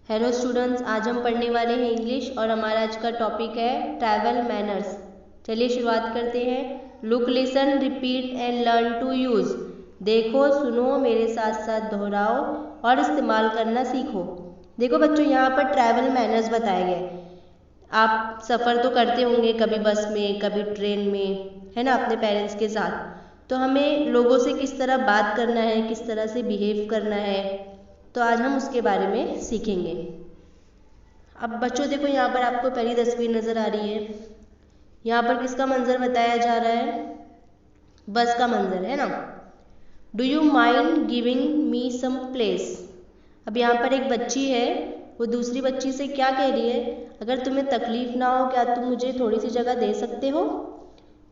Hello students, आज हम पढ़ने वाले हैं इंग्लिश और हमारा आज का टॉपिक है ट्रैवल मैनर्स। चलिए शुरुआत करते हैं। Look, listen, repeat and learn to use. देखो, सुनो, मेरे साथ साथ दोहराओ और इस्तेमाल करना सीखो। देखो बच्चों, यहाँ पर ट्रैवल मैनर्स बताए गए। आप सफ़र तो करते होंगे, कभी बस में, कभी ट्रेन में, है ना, अपने पेरेंट्स के साथ। तो हमें लोगों से किस तरह बात करना है, किस तरह से बिहेव करना है, तो आज हम उसके बारे में सीखेंगे। अब बच्चों देखो, यहाँ पर आपको पहली तस्वीर नज़र आ रही है। यहाँ पर किसका मंजर बताया जा रहा है? बस का मंजर, है ना। Do you mind giving me some place. अब यहाँ पर एक बच्ची है, वो दूसरी बच्ची से क्या कह रही है? अगर तुम्हें तकलीफ ना हो, क्या तुम मुझे थोड़ी सी जगह दे सकते हो?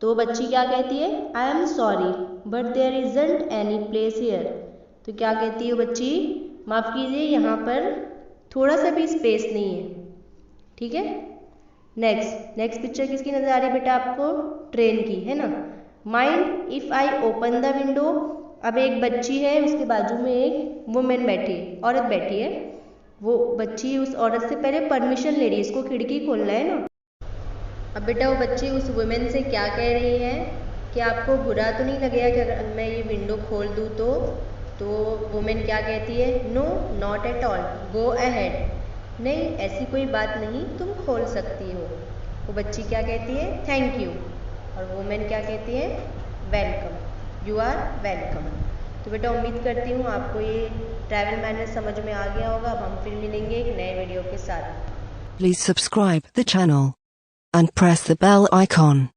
तो वो बच्ची क्या कहती है? I am sorry but there isn't any place here. तो क्या कहती है वो बच्ची? माफ़ कीजिए, यहाँ पर थोड़ा सा भी स्पेस नहीं है। ठीक है। नेक्स्ट पिक्चर किसकी नजर आ रही है बेटा आपको? ट्रेन की, है ना। Mind if I open the window. अब एक बच्ची है, उसके बाजू में एक वुमेन बैठी है, औरत बैठी है। वो बच्ची उस औरत से पहले परमिशन ले रही है, इसको खिड़की खोलना है ना। अब बेटा वो बच्ची उस वुमेन से क्या कह रही है कि आपको बुरा तो नहीं लगेगा कि अगर मैं ये विंडो खोल दूँ तो वुमेन क्या कहती है? No not at all, go ahead. नहीं, ऐसी कोई बात नहीं, तुम खोल सकती हो। वो बच्ची क्या कहती है? Thank you. और वुमेन क्या कहती है? Welcome, you are welcome. तो बेटा उम्मीद करती हूँ आपको ये ट्रैवल मैनर समझ में आ गया होगा। अब हम फिर मिलेंगे एक नए वीडियो के साथ। Please subscribe the channel and press the bell icon.